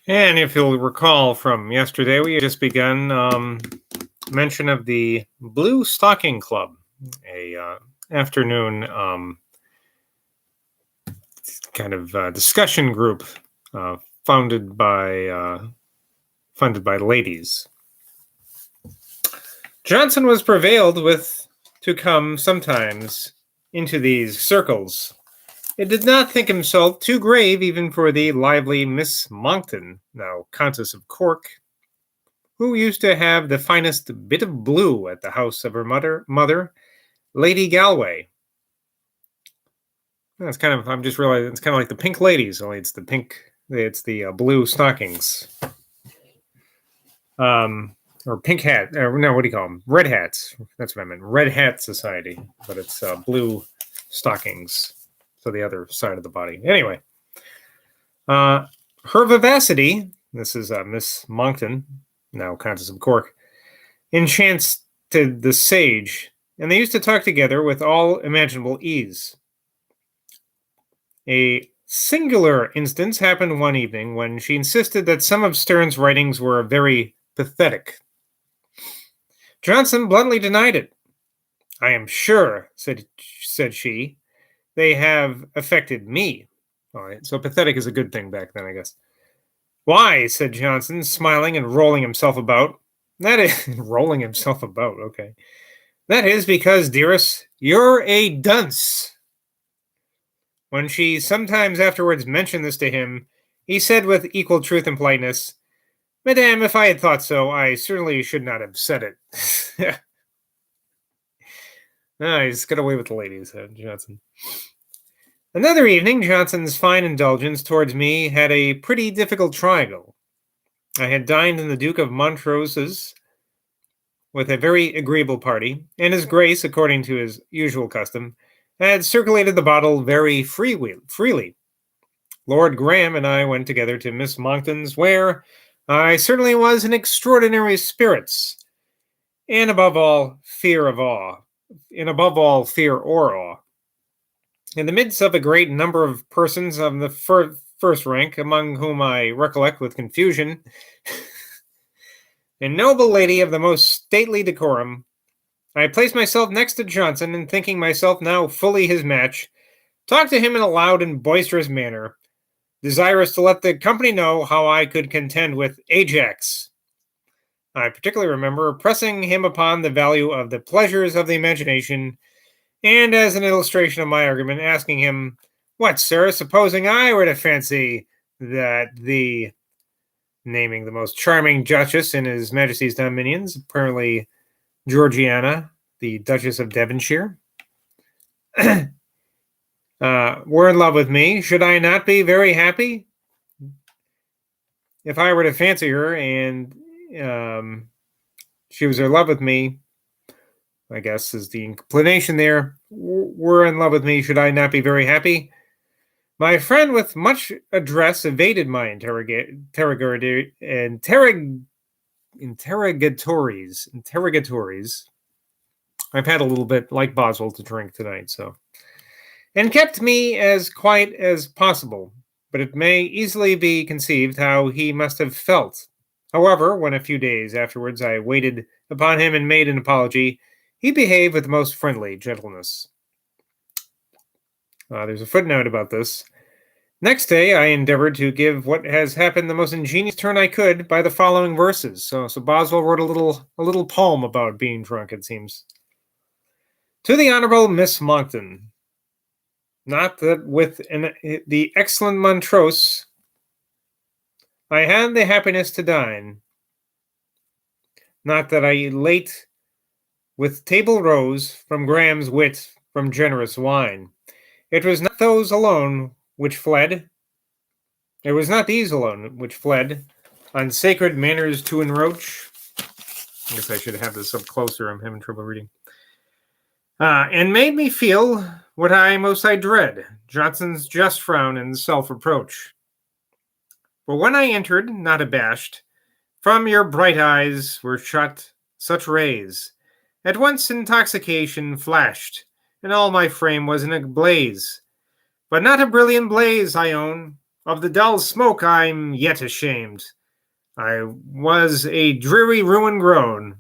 And if you'll recall from yesterday, we had just begun mention of the Blue Stocking Club, a afternoon kind of discussion group uh, founded by funded by ladies. Johnson was prevailed with to come sometimes into these circles. It did not think himself too grave even for the lively Miss Monckton, now Countess of Cork, who used to have the finest bit of blue at the house of her mother, Lady Galway. That's kind of, I'm just realizing it's kind of like the Pink Ladies, only it's the blue stockings. Or pink hat, no, what do you call them? Red hats. That's what I meant. Red Hat Society, but it's blue stockings. So the other side of the body. Anyway, her vivacity, this is Miss Monckton, now Countess of Cork, enchanted the sage, and they used to talk together with all imaginable ease. A singular instance happened one evening when she insisted that some of Sterne's writings were very pathetic. Johnson bluntly denied it. "I am sure," said she, "they have affected me." All right, so pathetic is a good thing back then, I guess. "Why," said Johnson, smiling and rolling himself about. "That is," rolling himself about, okay. "That is because, dearest, you're a dunce." When she sometimes afterwards mentioned this to him, he said with equal truth and politeness, "Madame, if I had thought so, I certainly should not have said it." He's got away with the ladies, Johnson. Another evening, Johnson's fine indulgence towards me had a pretty difficult triangle. I had dined in the Duke of Montrose's with a very agreeable party, and his Grace, according to his usual custom, had circulated the bottle very freely. Lord Graham and I went together to Miss Monckton's, where I certainly was in extraordinary spirits, and above all, fear or awe. In the midst of a great number of persons of the first rank, among whom I recollect with confusion, a noble lady of the most stately decorum, I placed myself next to Johnson, and thinking myself now fully his match, talked to him in a loud and boisterous manner, desirous to let the company know how I could contend with Ajax. I particularly remember pressing him upon the value of the pleasures of the imagination, and as an illustration of my argument, asking him, "What, sir, supposing I were to fancy that the," naming the most charming duchess in his Majesty's dominions, apparently Georgiana, the Duchess of Devonshire, were in love with me, should I not be very happy? If I were to fancy her and she was in love with me, I guess is the inclination there, were in love with me, should I not be very happy? My friend with much address evaded my interrogatories. I've had a little bit like Boswell to drink tonight, so. And kept me as quiet as possible, but it may easily be conceived how he must have felt. However, when a few days afterwards I waited upon him and made an apology, he behaved with the most friendly gentleness. There's a footnote about this. Next day, I endeavored to give what has happened the most ingenious turn I could by the following verses. So Boswell wrote a little poem about being drunk, it seems. To the Honorable Miss Monckton, not that with the excellent Montrose I had the happiness to dine, not that I late with table rose from Graham's wit, from generous wine. It was not those alone which fled. It was not these alone which fled on sacred manners to encroach. I guess I should have this up closer. I'm having trouble reading. And made me feel what most I dread, Johnson's just frown and self-reproach. For when I entered, not abashed, from your bright eyes were shot such rays. At once intoxication flashed, and all my frame was in a blaze. But not a brilliant blaze, I own, Of the dull smoke I'm yet ashamed. I was a dreary ruin grown,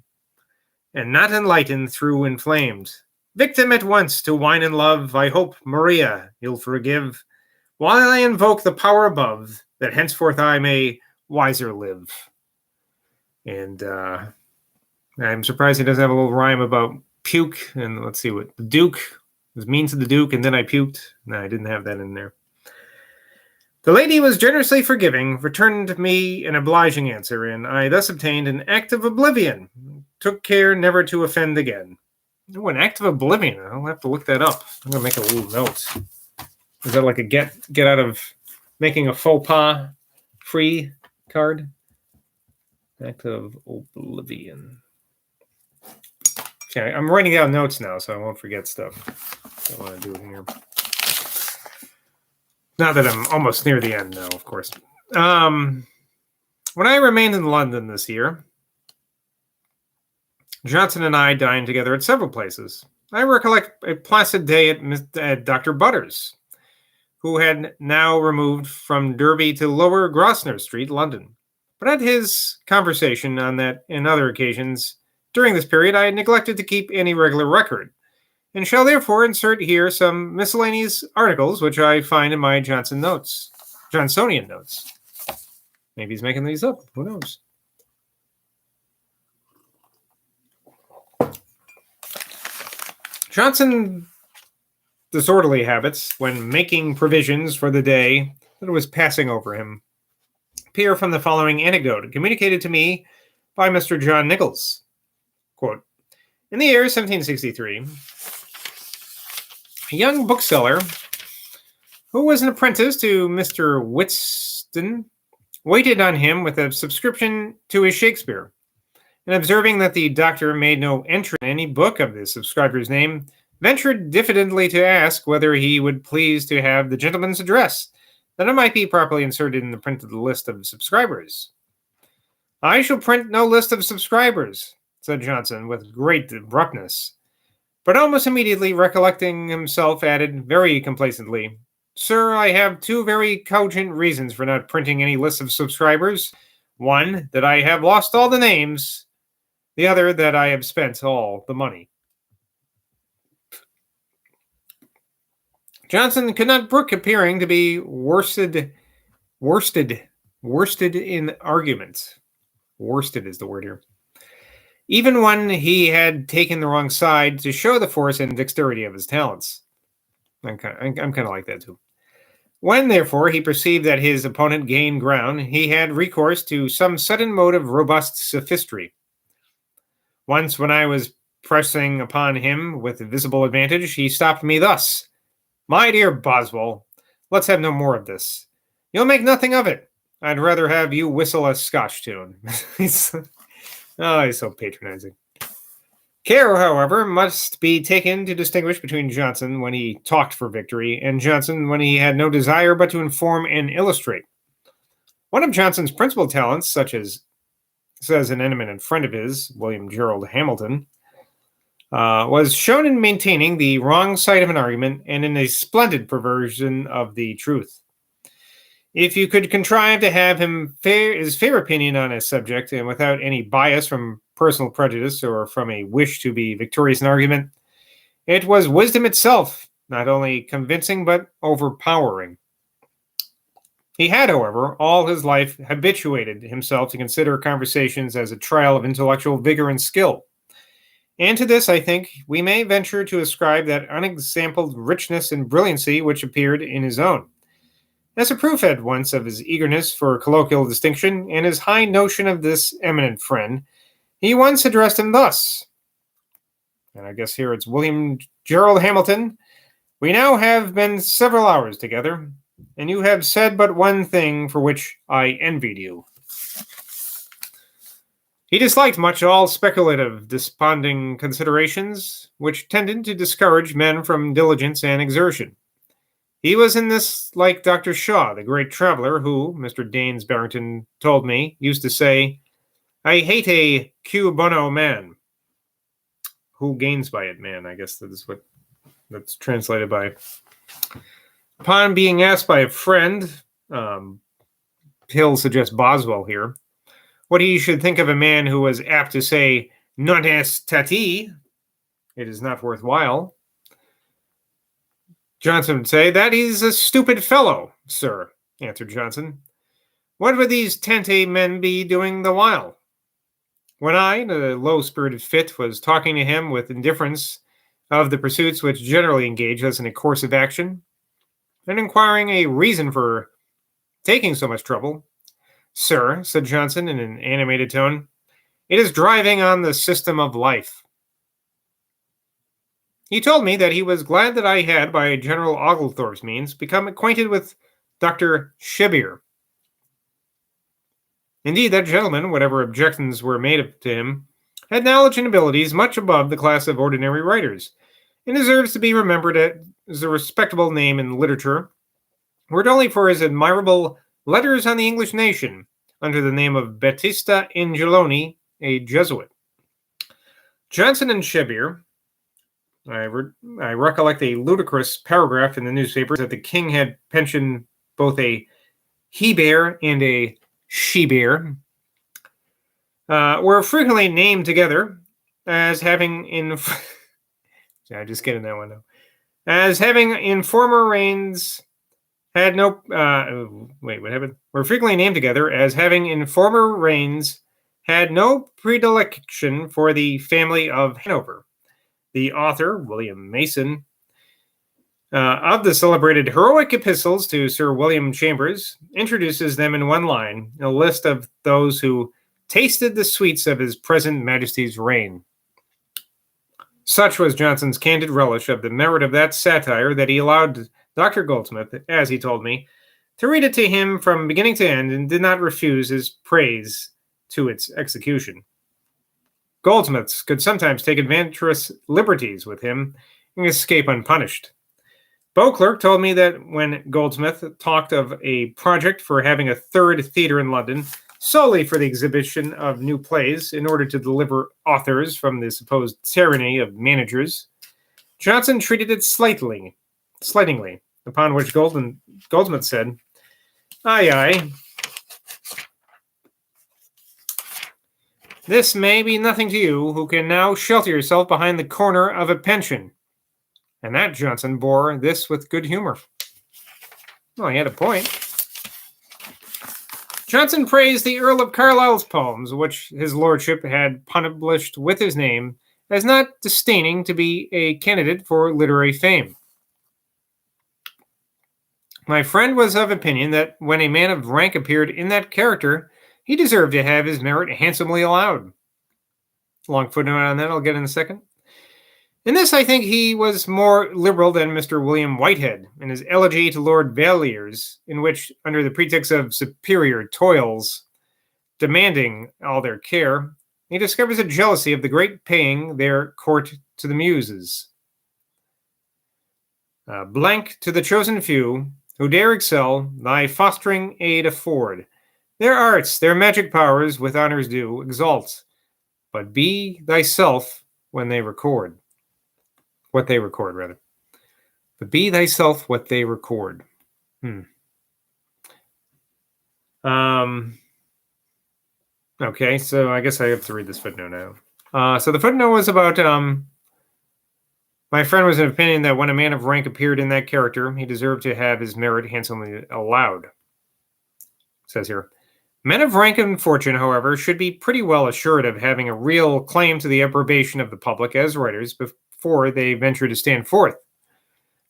and not enlightened through inflamed. Victim at once to wine and love, I hope, Maria, you'll forgive, while I invoke the power above, that henceforth I may wiser live. And I'm surprised he doesn't have a little rhyme about puke. And let's see what the Duke was mean to the Duke, and then I puked. No, I didn't have that in there. The lady was generously forgiving, returned me an obliging answer, and I thus obtained an act of oblivion. Took care never to offend again. Oh, an act of oblivion. I'll have to look that up. I'm gonna make a little note. Is that like a get out of making a faux pas free card? Act of oblivion. Okay, I'm writing down notes now, so I won't forget stuff. I want to do here. Now that I'm almost near the end now, of course. When I remained in London this year, Johnson and I dined together at several places. I recollect a placid day at Dr. Butter's, who had now removed from Derby to Lower Grosvenor Street, London. But at his conversation on that and other occasions during this period, I had neglected to keep any regular record, and shall therefore insert here some miscellaneous articles which I find in my Johnsonian notes. Maybe he's making these up. Who knows? Johnson disorderly habits when making provisions for the day that was passing over him appear from the following anecdote communicated to me by Mr. John Nichols. Quote, in the year 1763, a young bookseller who was an apprentice to Mr. Whiston waited on him with a subscription to his Shakespeare, and observing that the doctor made no entry in any book of the subscriber's name, ventured diffidently to ask whether he would please to have the gentleman's address, that it might be properly inserted in the printed list of subscribers. I shall print no list of subscribers, said Johnson with great abruptness, but almost immediately recollecting himself added very complacently, sir, I have two very cogent reasons for not printing any list of subscribers. One, that I have lost all the names. The other, that I have spent all the money. Johnson could not brook appearing to be worsted in argument. Worsted is the word here. Even when he had taken the wrong side, to show the force and dexterity of his talents. I'm kind of like that too. When, therefore, he perceived that his opponent gained ground, he had recourse to some sudden mode of robust sophistry. Once, when I was pressing upon him with visible advantage, he stopped me thus. My dear Boswell, let's have no more of this. You'll make nothing of it. I'd rather have you whistle a Scotch tune. He's so patronizing. Care, however, must be taken to distinguish between Johnson when he talked for victory and Johnson when he had no desire but to inform and illustrate. One of Johnson's principal talents, such as says an eminent friend of his, William Gerald Hamilton, was shown in maintaining the wrong side of an argument and in a splendid perversion of the truth. If you could contrive to have him his fair opinion on a subject and without any bias from personal prejudice or from a wish to be victorious in argument, it was wisdom itself, not only convincing but overpowering. He had, however, all his life habituated himself to consider conversations as a trial of intellectual vigor and skill. And to this, I think, we may venture to ascribe that unexampled richness and brilliancy which appeared in his own. As a proof at once of his eagerness for colloquial distinction and his high notion of this eminent friend, he once addressed him thus, and I guess here it's William Gerald Hamilton, we now have been several hours together, and you have said but one thing for which I envied you. He disliked much all speculative, desponding considerations, which tended to discourage men from diligence and exertion. He was in this like Dr. Shaw, the great traveler, who, Mr. Daines Barrington told me, used to say, I hate a cui bono man. Who gains by it, man? I guess that is what that's translated by. Upon being asked by a friend Hill suggests Boswell here. What he should think of a man who was apt to say, non est tati, it is not worthwhile. Johnson would say, that he's a stupid fellow, sir, answered Johnson. What would these tente men be doing the while? When I, in a low-spirited fit, was talking to him with indifference of the pursuits which generally engage us in a course of action, and inquiring a reason for taking so much trouble, sir, said Johnson in an animated tone, it is driving on the system of life. He told me that he was glad that I had, by General Oglethorpe's means, become acquainted with Dr. Shebbeare. Indeed, that gentleman, whatever objections were made to him, had knowledge and abilities much above the class of ordinary writers, and deserves to be remembered as a respectable name in literature, were it only for his admirable Letters on the English Nation, under the name of Battista Angeloni, a Jesuit. Johnson and Shebbeare, I recollect a ludicrous paragraph in the newspapers that the king had pensioned both a he-bear and a she-bear, were frequently named together as having I just get in that one now. As having in former reigns had no what happened? Were frequently named together as having in former reigns had no predilection for the family of Hanover. The author, William Mason, of the celebrated heroic epistles to Sir William Chambers, introduces them in one line, a list of those who tasted the sweets of his present majesty's reign. Such was Johnson's candid relish of the merit of that satire that he allowed Dr. Goldsmith, as he told me, to read it to him from beginning to end, and did not refuse his praise to its execution. Goldsmiths could sometimes take adventurous liberties with him and escape unpunished. Beauclerk told me that when Goldsmith talked of a project for having a third theater in London, solely for the exhibition of new plays in order to deliver authors from the supposed tyranny of managers, Johnson treated it slightingly, upon which Goldsmith said, aye, aye, this may be nothing to you, who can now shelter yourself behind the corner of a pension. And that Johnson bore this with good humor. Well, he had a point. Johnson praised the Earl of Carlisle's poems, which his lordship had published with his name, as not disdaining to be a candidate for literary fame. My friend was of opinion that when a man of rank appeared in that character, he deserved to have his merit handsomely allowed. Long footnote on that, I'll get in a second. In this, I think he was more liberal than Mr. William Whitehead in his elegy to Lord Villiers, in which, under the pretext of superior toils, demanding all their care, he discovers a jealousy of the great paying their court to the muses. Blank to the chosen few, who dare excel, thy fostering aid afford. Their arts, their magic powers, with honors due, exalt, but be thyself when they record. What they record, rather. But be thyself what they record. Okay, so I guess I have to read this footnote now. So the footnote was about my friend was of opinion that when a man of rank appeared in that character, he deserved to have his merit handsomely allowed. It says here, men of rank and fortune, however, should be pretty well assured of having a real claim to the approbation of the public as writers before they venture to stand forth.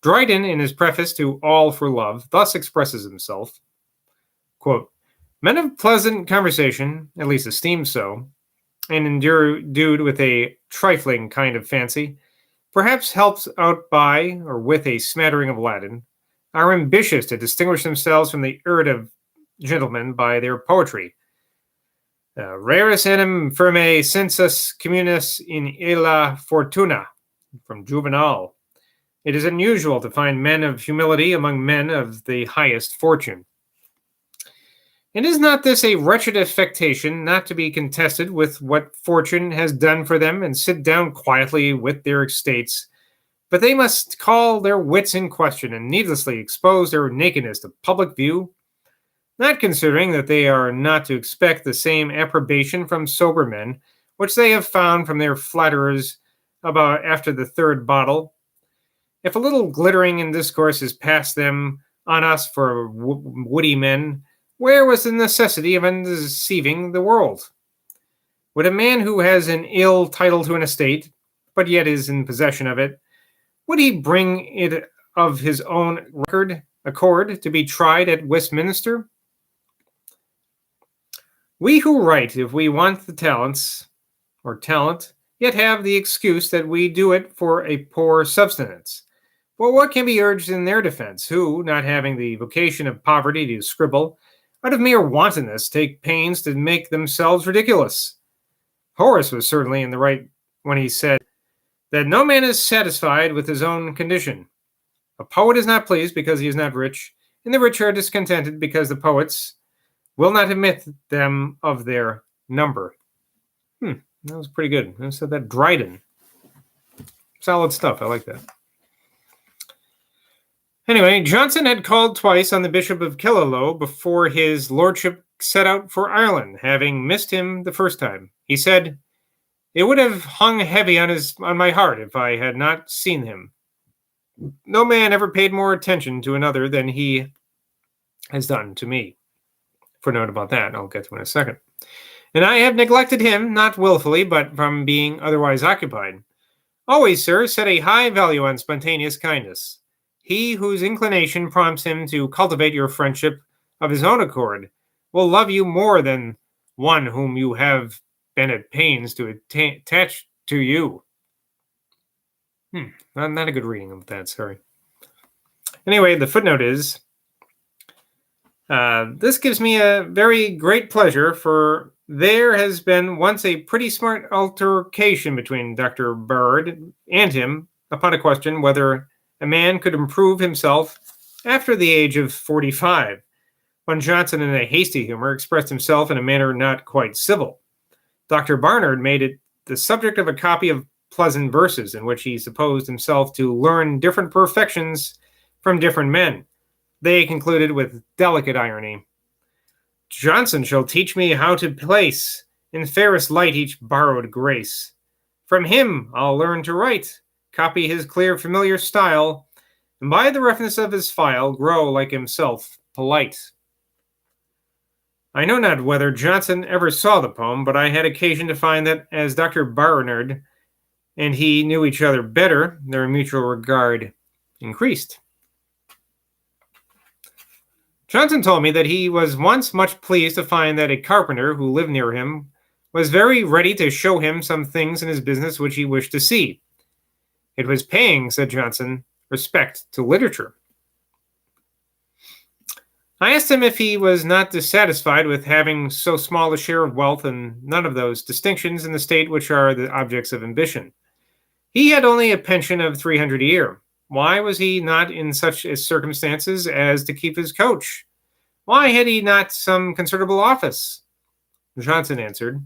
Dryden, in his preface to All for Love, thus expresses himself, quote, men of pleasant conversation, at least esteemed so, and endued with a trifling kind of fancy, perhaps helped out by or with a smattering of Latin, are ambitious to distinguish themselves from the herd of gentlemen by their poetry. Raris enim firme sensus communis in illa fortuna, from Juvenal. It is unusual to find men of humility among men of the highest fortune. And is not this a wretched affectation not to be contested with what fortune has done for them and sit down quietly with their estates? But they must call their wits in question and needlessly expose their nakedness to public view. not considering that they are not to expect the same approbation from sober men, which they have found from their flatterers about after the third bottle. If a little glittering in discourse is past them on us for woody men, where was the necessity of undeceiving the world? Would a man who has an ill title to an estate, but yet is in possession of it, would he bring it of his own accord to be tried at Westminster? We who write, if we want the talent, yet have the excuse that we do it for a poor subsistence. Well, what can be urged in their defense, who, not having the vocation of poverty to scribble, out of mere wantonness take pains to make themselves ridiculous? Horace was certainly in the right when he said that no man is satisfied with his own condition. A poet is not pleased because he is not rich, and the rich are discontented because the poets will not admit them of their number. That was pretty good. I said that Dryden. Solid stuff. I like that. Anyway, Johnson had called twice on the Bishop of Killaloe before his lordship set out for Ireland, having missed him the first time. He said, "It would have hung heavy on my heart if I had not seen him. No man ever paid more attention to another than he has done to me." Footnote about that, I'll get to in a second. "And I have neglected him, not willfully, but from being otherwise occupied. Always, sir, set a high value on spontaneous kindness. He whose inclination prompts him to cultivate your friendship of his own accord will love you more than one whom you have been at pains to attach to you." Not a good reading of that, sorry. Anyway, the footnote is, this gives me a very great pleasure, for there has been once a pretty smart altercation between Dr. Bird and him upon a question whether a man could improve himself after the age of 45, when Johnson, in a hasty humor, expressed himself in a manner not quite civil. Dr. Barnard made it the subject of a copy of pleasant verses, in which he supposed himself to learn different perfections from different men. They concluded with delicate irony, "Johnson shall teach me how to place in fairest light each borrowed grace. From him I'll learn to write, copy his clear familiar style, and by the roughness of his file grow like himself polite." I know not whether Johnson ever saw the poem, but I had occasion to find that as Dr. Barnard and he knew each other better, their mutual regard increased. Johnson told me that he was once much pleased to find that a carpenter who lived near him was very ready to show him some things in his business which he wished to see. It was paying, said Johnson, respect to literature. I asked him if he was not dissatisfied with having so small a share of wealth and none of those distinctions in the state which are the objects of ambition. He had only a pension of $300 a year. Why was he not in such circumstances as to keep his coach? Why had he not some considerable office? Johnson answered,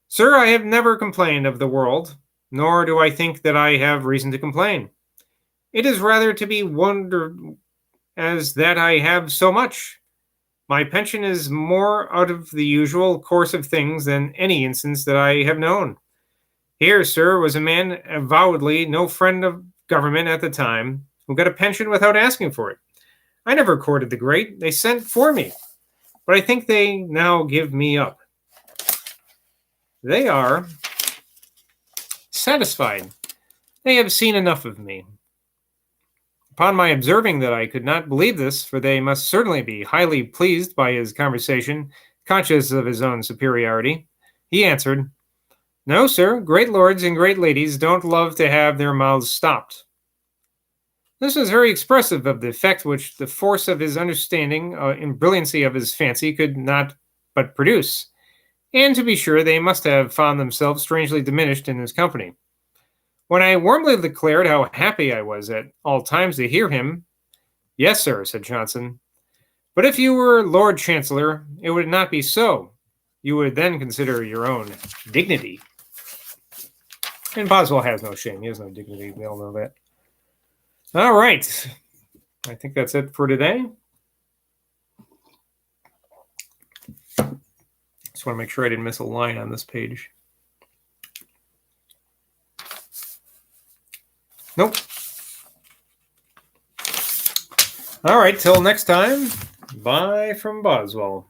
"Sir, I have never complained of the world, nor do I think that I have reason to complain. It is rather to be wondered as that I have so much. My pension is more out of the usual course of things than any instance that I have known. Here, sir, was a man avowedly no friend of government at the time, who got a pension without asking for it. I never courted the great. They sent for me, but I think they now give me up. They are satisfied. They have seen enough of me." Upon my observing that I could not believe this, for they must certainly be highly pleased by his conversation, conscious of his own superiority, he answered, "No, sir, great lords and great ladies don't love to have their mouths stopped." This was very expressive of the effect which the force of his understanding and brilliancy of his fancy could not but produce. And to be sure, they must have found themselves strangely diminished in his company. When I warmly declared how happy I was at all times to hear him, "Yes, sir," said Johnson, "but if you were Lord Chancellor, it would not be so. You would then consider your own dignity." And Boswell has no shame. He has no dignity. We all know that. All right. I think that's it for today. Just want to make sure I didn't miss a line on this page. Nope. All right, till next time, bye from Boswell.